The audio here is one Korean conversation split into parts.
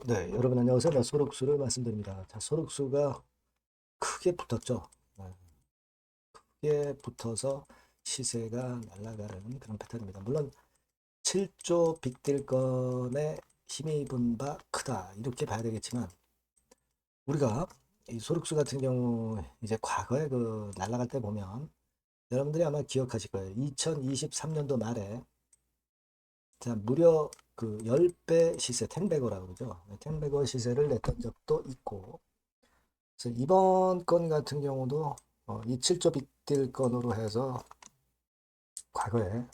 네, 여러분 안녕하세요. 네, 소록수를 말씀드립니다. 자, 소록수가 크게 붙었죠. 네, 크게 붙어서 시세가 날아가는 그런 패턴입니다. 물론 7조 빅딜건에 힘입은 바 크다 이렇게 봐야 되겠지만 우리가 이 소록수 같은 경우 이제 과거에 그 날아갈 때 보면 여러분들이 아마 기억하실 거예요. 2023년도 말에 자, 무려 그 10배 시세, 텐베거라고 그러죠. 텐베거 시세를 냈던 적도 있고 그래서 이번 건 같은 경우도 이 7조 빅딜 건으로 해서 과거에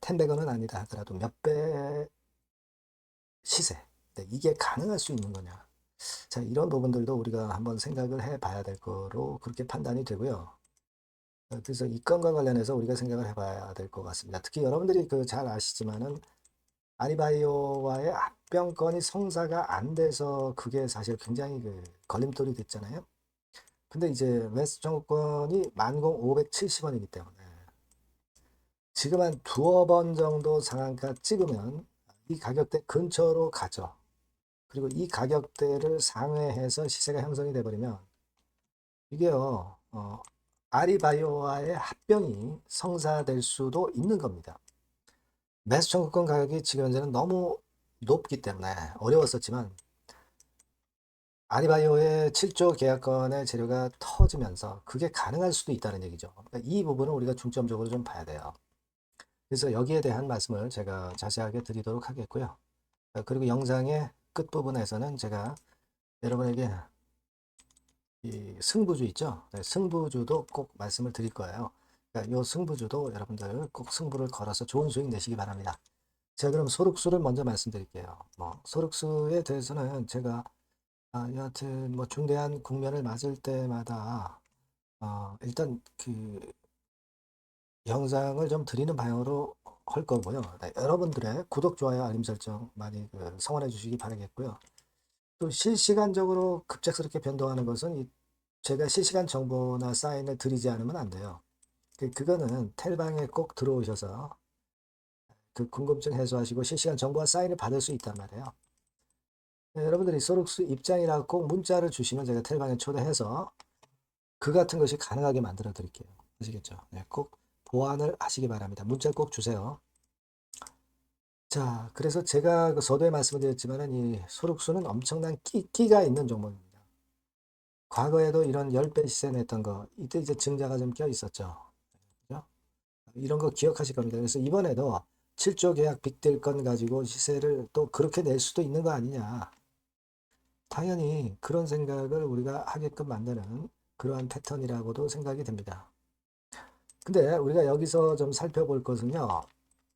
텐베거는 아니다 하더라도 몇 배 시세, 네, 이게 가능할 수 있는 거냐. 자, 이런 부분들도 우리가 한번 생각을 해봐야 될 거로 그렇게 판단이 되고요. 그래서 이 건과 관련해서 우리가 생각을 해봐야 될 것 같습니다. 특히 여러분들이 그 잘 아시지만은 아리바이오와의 합병 건이 성사가 안 돼서 그게 사실 굉장히 그 걸림돌이 됐잖아요. 근데 이제 웨스트 정권이 10,570원이기 때문에 지금 한 두어 번 정도 상한가 찍으면 이 가격대 근처로 가죠. 그리고 이 가격대를 상회해서 시세가 형성이 돼버리면 이게요, 아리바이오와의 합병이 성사될 수도 있는 겁니다. 매수 청구권 가격이 지금 현재는 너무 높기 때문에 어려웠었지만 아리바이오의 7조 계약건의 재료가 터지면서 그게 가능할 수도 있다는 얘기죠. 그러니까 이 부분을 우리가 중점적으로 좀 봐야 돼요. 그래서 여기에 대한 말씀을 제가 자세하게 드리도록 하겠고요. 그리고 영상의 끝부분에서는 제가 여러분에게 이 승부주 있죠? 네, 승부주도 꼭 말씀을 드릴 거예요. 그러니까 이 승부주도 여러분들 꼭 승부를 걸어서 좋은 수익 내시기 바랍니다. 제가 그럼 소륵수를 먼저 말씀드릴게요. 소륵수에 대해서는 제가 여하튼 뭐 중대한 국면을 맞을 때마다 일단 그 영상을 좀 드리는 방향으로 할 거고요. 네, 여러분들의 구독, 좋아요, 알림 설정 많이 그 성원해 주시기 바라겠고요. 또 실시간적으로 급작스럽게 변동하는 것은 제가 실시간 정보나 사인을 드리지 않으면 안 돼요. 그거는 텔방에 꼭 들어오셔서 그 궁금증 해소하시고 실시간 정보와 사인을 받을 수 있단 말이에요. 네, 여러분들이 소록스 입장이라고 꼭 문자를 주시면 제가 텔방에 초대해서 그 같은 것이 가능하게 만들어 드릴게요. 아시겠죠? 네, 꼭 보완을 하시기 바랍니다. 문자 꼭 주세요. 자, 그래서 제가 그 서두에 말씀드렸지만은 이 소록수는 엄청난 끼가 있는 종목입니다. 과거에도 이런 10배 시세 냈던 거, 이때 이제 증자가 좀 껴 있었죠. 그죠? 이런 거 기억하실 겁니다. 그래서 이번에도 7조 계약 빅딜 건 가지고 시세를 또 그렇게 낼 수도 있는 거 아니냐. 당연히 그런 생각을 우리가 하게끔 만드는 그러한 패턴이라고도 생각이 됩니다. 근데 우리가 여기서 좀 살펴볼 것은요.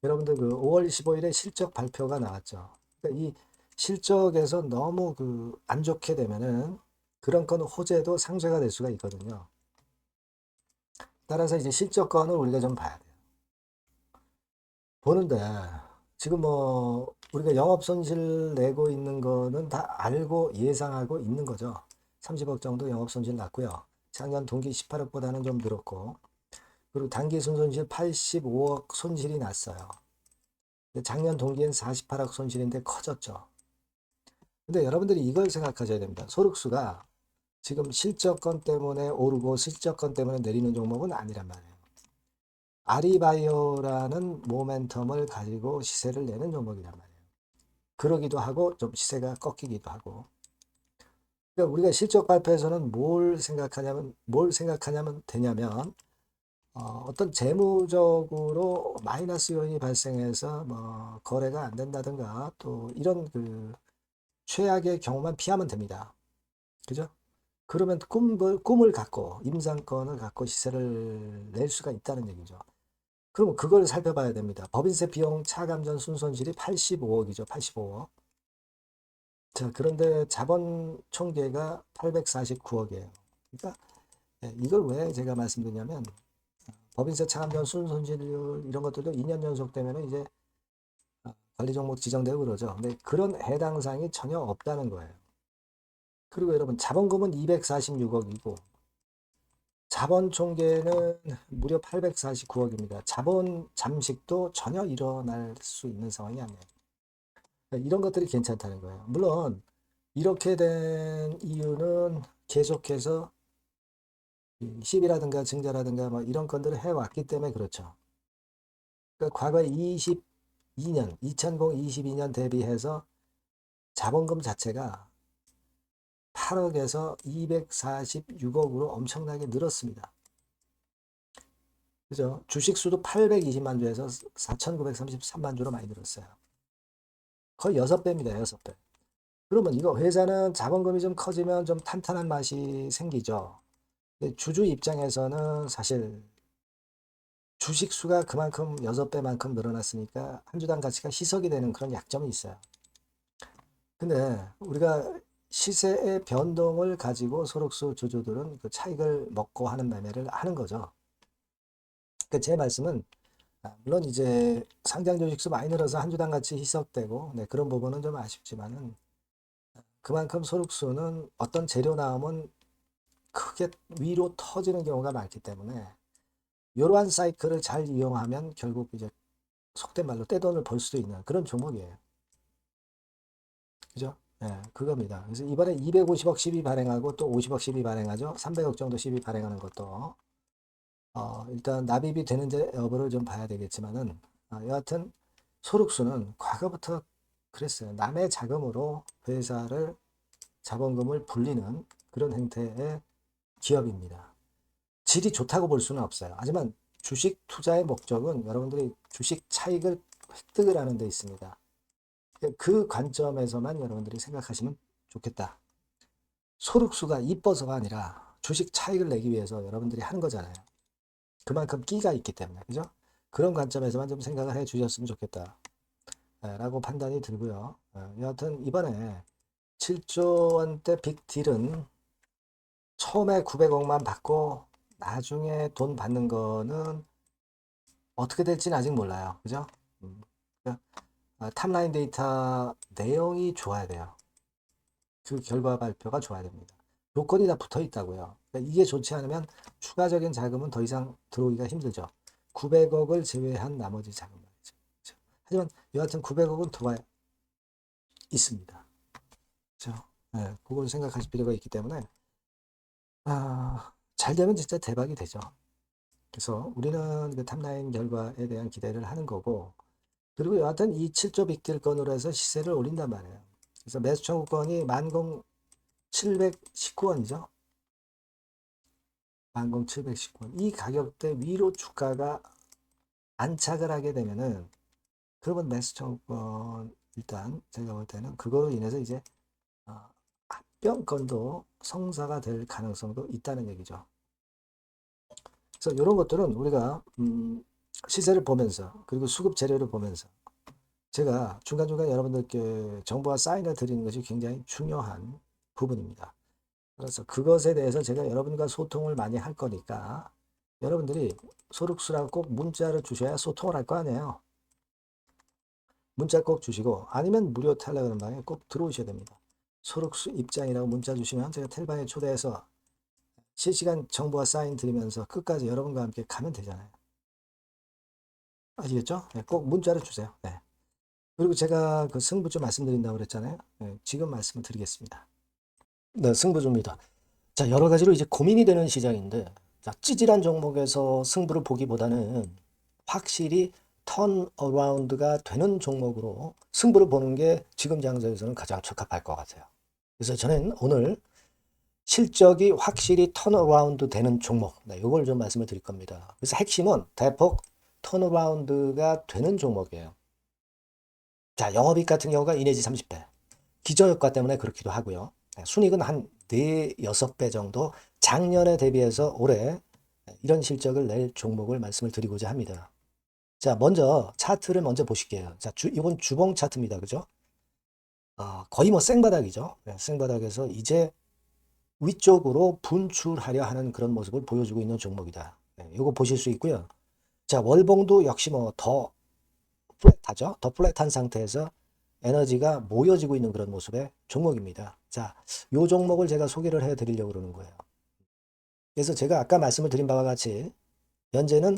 여러분들 그 5월 15일에 실적 발표가 나왔죠. 그러니까 이 실적에서 너무 그 안 좋게 되면은 그런 건 호재도 상쇄가 될 수가 있거든요. 따라서 이제 실적건을 우리가 좀 봐야 돼요. 보는데 지금 뭐 우리가 영업 손실 내고 있는 거는 다 알고 예상하고 있는 거죠. 30억 정도 영업 손실 났고요. 작년 동기 18억보다는 좀 늘었고 그리고 단기 순손실 85억 손실이 났어요. 작년 동기엔 48억 손실인데 커졌죠. 근데 여러분들이 이걸 생각하셔야 됩니다. 소득수가 지금 실적건 때문에 오르고 실적건 때문에 내리는 종목은 아니란 말이에요. 아리바이오라는 모멘텀을 가지고 시세를 내는 종목이란 말이에요. 그러기도 하고 좀 시세가 꺾이기도 하고. 그러니까 우리가 실적 발표에서는 뭘 생각하냐면 되냐면 어떤 재무적으로 마이너스 요인이 발생해서 뭐 거래가 안 된다든가 또 이런 그 최악의 경우만 피하면 됩니다. 그죠? 그러면 꿈을 갖고 임상권을 갖고 시세를 낼 수가 있다는 얘기죠. 그럼 그걸 살펴봐야 됩니다. 법인세 비용 차감전 순손실이 85억이죠. 85억. 자, 그런데 자본 총계가 849억이에요. 그러니까 이걸 왜 제가 말씀드리냐면 법인세 차감전 순손실률 이런 것들도 2년 연속 되면 이제 관리 종목 지정되고 그러죠. 근데 그런 해당 사항이 전혀 없다는 거예요. 그리고 여러분 자본금은 246억이고 자본 총계는 무려 849억입니다. 자본 잠식도 전혀 일어날 수 있는 상황이 아니에요. 이런 것들이 괜찮다는 거예요. 물론 이렇게 된 이유는 계속해서 시비라든가 증자라든가 뭐 이런 건들을 해왔기 때문에 그렇죠. 그러니까 과거 22년, 2022년 대비해서 자본금 자체가 8억에서 246억으로 엄청나게 늘었습니다. 그죠? 주식수도 820만 주에서 4,933만 주로 많이 늘었어요. 거의 6배입니다. 6배. 그러면 이거 회사는 자본금이 좀 커지면 좀 탄탄한 맛이 생기죠. 주주 입장에서는 사실 주식수가 그만큼 6배만큼 늘어났으니까 한 주당 가치가 희석이 되는 그런 약점이 있어요. 근데 우리가 시세의 변동을 가지고 소록수 주주들은 그 차익을 먹고 하는 매매를 하는 거죠. 그러니까 제 말씀은 물론 이제 상장 주식수 많이 늘어서 한 주당 가치 희석되고 네, 그런 부분은 좀 아쉽지만은 그만큼 소록수는 어떤 재료 나오면 크게 위로 터지는 경우가 많기 때문에 이러한 사이클을 잘 이용하면 결국 이제 속된 말로 떼돈을 벌 수도 있는 그런 종목이에요. 그죠? 예, 그겁니다. 그래서 이번에 250억 시비 발행하고 또 50억 시비 발행하죠. 300억 정도 시비 발행하는 것도 일단 납입이 되는지 여부를 좀 봐야 되겠지만은 여하튼 소록수는 과거부터 그랬어요. 남의 자금으로 회사를 자본금을 불리는 그런 형태의 기업입니다. 질이 좋다고 볼 수는 없어요. 하지만 주식 투자의 목적은 여러분들이 주식 차익을 획득을 하는 데 있습니다. 그 관점에서만 여러분들이 생각하시면 좋겠다. 소득수가 이뻐서가 아니라 주식 차익을 내기 위해서 여러분들이 하는 거잖아요. 그만큼 끼가 있기 때문에, 그죠? 그런 관점에서만 좀 생각을 해 주셨으면 좋겠다. 라고 판단이 들고요. 여하튼 이번에 7조 원대 빅딜은 처음에 900억만 받고 나중에 돈 받는 거는 어떻게 될지는 아직 몰라요. 그죠? 그러니까 탑라인 데이터 내용이 좋아야 돼요. 그 결과 발표가 좋아야 됩니다. 요건이 다 붙어 있다고요. 그러니까 이게 좋지 않으면 추가적인 자금은 더 이상 들어오기가 힘들죠. 900억을 제외한 나머지 자금 말이죠. 그렇죠? 하지만 여하튼 900억은 들어와 있습니다. 그렇죠? 네, 그걸 생각하실 필요가 있기 때문에 잘 되면 진짜 대박이 되죠. 그래서 우리는 그 탑라인 결과에 대한 기대를 하는 거고 그리고 여하튼 이 7조 빅딜 건으로 해서 시세를 올린단 말이에요. 그래서 매수 청구권이 10,719원이죠. 10,719원. 이 가격대 위로 주가가 안착을 하게 되면은 그러면 매수 청구권 일단 제가 볼 때는 그거로 인해서 이제 합병권도 성사가 될 가능성도 있다는 얘기죠. 그래서 이런 것들은 우리가 시세를 보면서 그리고 수급 재료를 보면서 제가 중간중간 여러분들께 정보와 사인을 드리는 것이 굉장히 중요한 부분입니다. 그래서 그것에 대해서 제가 여러분과 소통을 많이 할 거니까 여러분들이 소륵수라고 꼭 문자를 주셔야 소통을 할 거 아니에요. 문자 꼭 주시고 아니면 무료 텔레그램 방에 꼭 들어오셔야 됩니다. 소륵수 입장이라고 문자 주시면 제가 텔방에 초대해서 실시간 정보와 사인 드리면서 끝까지 여러분과 함께 가면 되잖아요. 아시겠죠? 네, 꼭 문자를 주세요. 네. 그리고 제가 그 승부주 말씀드린다고 그랬잖아요. 네, 지금 말씀을 드리겠습니다. 네, 승부주입니다. 자, 여러 가지로 이제 고민이 되는 시장인데, 자, 찌질한 종목에서 승부를 보기보다는 확실히 턴어라운드가 되는 종목으로 승부를 보는 게 지금 장세에서는 가장 적합할 것 같아요. 그래서 저는 오늘 실적이 확실히 턴어라운드 되는 종목, 네, 이걸 좀 말씀을 드릴 겁니다. 그래서 핵심은 대폭 턴어라운드가 되는 종목이에요. 자, 영업이익 같은 경우가 이내지 30배. 기저효과 때문에 그렇기도 하고요. 순이익은 한 4, 6배 정도 작년에 대비해서 올해 이런 실적을 낼 종목을 말씀을 드리고자 합니다. 자, 먼저 차트를 먼저 보실게요. 자, 이건 주봉 차트입니다. 그죠? 거의 뭐 생바닥이죠. 네, 생바닥에서 이제 위쪽으로 분출하려 하는 그런 모습을 보여주고 있는 종목이다. 네, 이거 보실 수 있고요. 자, 월봉도 역시 뭐 더 플랫하죠. 더 플랫한 상태에서 에너지가 모여지고 있는 그런 모습의 종목입니다. 자, 요 종목을 제가 소개를 해 드리려고 그러는 거예요. 그래서 제가 아까 말씀을 드린 바와 같이 현재는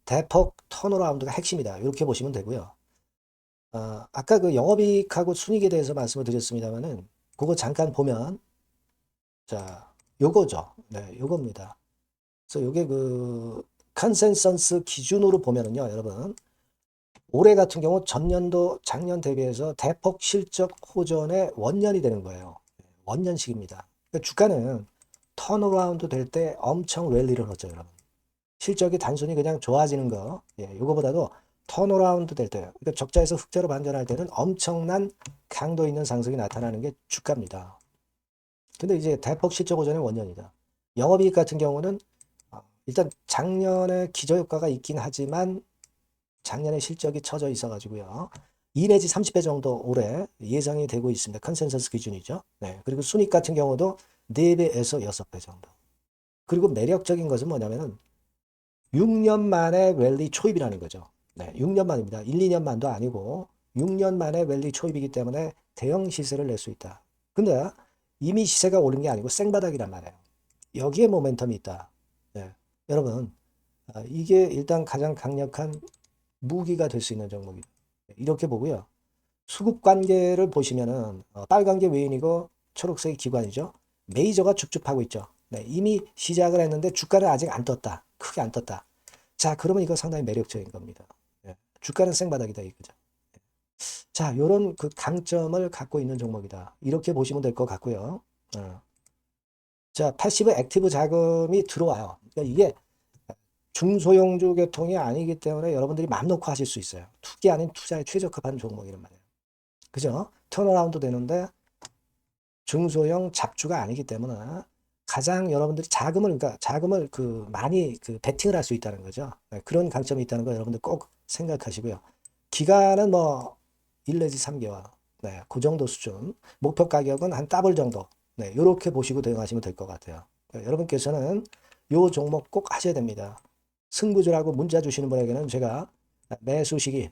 대폭 턴어라운드가 핵심이다. 이렇게 보시면 되고요. 아까 그 영업이익하고 순이익에 대해서 말씀을 드렸습니다만은 그거 잠깐 보면 자, 요거죠. 네, 요겁니다. 그래서 요게 그 컨센서스 기준으로 보면은요, 여러분. 올해 같은 경우 전년도 작년 대비해서 대폭 실적 호전의 원년이 되는 거예요. 원년식입니다. 그러니까 주가는 턴어라운드 될 때 엄청 랠리를 하죠, 여러분. 실적이 단순히 그냥 좋아지는 거, 예, 요거보다도 턴어라운드 될 때, 그러니까 적자에서 흑자로 반전할 때는 엄청난 강도 있는 상승이 나타나는 게 주가입니다. 근데 이제 대폭 실적 호전의 원년이다. 영업이익 같은 경우는 일단 작년에 기저효과가 있긴 하지만 작년에 실적이 처져 있어가지고요. 2 내지 30배 정도 올해 예상이 되고 있습니다. 컨센서스 기준이죠. 네. 그리고 순익 같은 경우도 4배에서 6배 정도. 그리고 매력적인 것은 뭐냐면은 6년 만에 랠리 초입이라는 거죠. 네. 6년 만입니다. 1, 2년 만도 아니고 6년 만에 랠리 초입이기 때문에 대형 시세를 낼 수 있다. 근데 이미 시세가 오른 게 아니고 생바닥이란 말이에요. 여기에 모멘텀이 있다. 네. 여러분, 이게 일단 가장 강력한 무기가 될 수 있는 종목이다. 이렇게 보고요. 수급 관계를 보시면은 빨간 게 외인이고 초록색이 기관이죠. 메이저가 줍줍하고 있죠. 네, 이미 시작을 했는데 주가는 아직 안 떴다. 크게 안 떴다. 자, 그러면 이거 상당히 매력적인 겁니다. 네, 주가는 생바닥이다 이거죠. 자, 요런 그 강점을 갖고 있는 종목이다. 이렇게 보시면 될 것 같고요. 자, 패시브 액티브 자금이 들어와요. 그러니까 이게 중소형주 계통이 아니기 때문에 여러분들이 맘 놓고 하실 수 있어요. 투기 아닌 투자에 최적합한 종목이란 말이에요. 그죠? 턴어라운드 되는데 중소형 잡주가 아니기 때문에 가장 여러분들이 그러니까 자금을 그 많이 그 베팅을 할 수 있다는 거죠. 네, 그런 강점이 있다는 거 여러분들 꼭 생각하시고요. 기간은 뭐 1 내지 3개월. 네, 그 정도 수준. 목표 가격은 한 더블 정도. 네, 이렇게 보시고 대응하시면 될 것 같아요. 네, 여러분께서는 요 종목 꼭 하셔야 됩니다. 승부주라고 문자 주시는 분에게는 제가 매수 시기,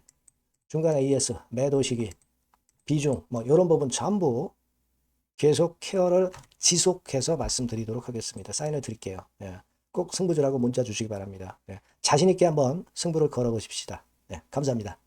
중간 AS, 매도 시기, 비중, 뭐 이런 부분 전부 계속 케어를 지속해서 말씀드리도록 하겠습니다. 사인을 드릴게요. 예. 꼭 승부주라고 문자 주시기 바랍니다. 예. 자신 있게 한번 승부를 걸어보십시다. 예. 감사합니다.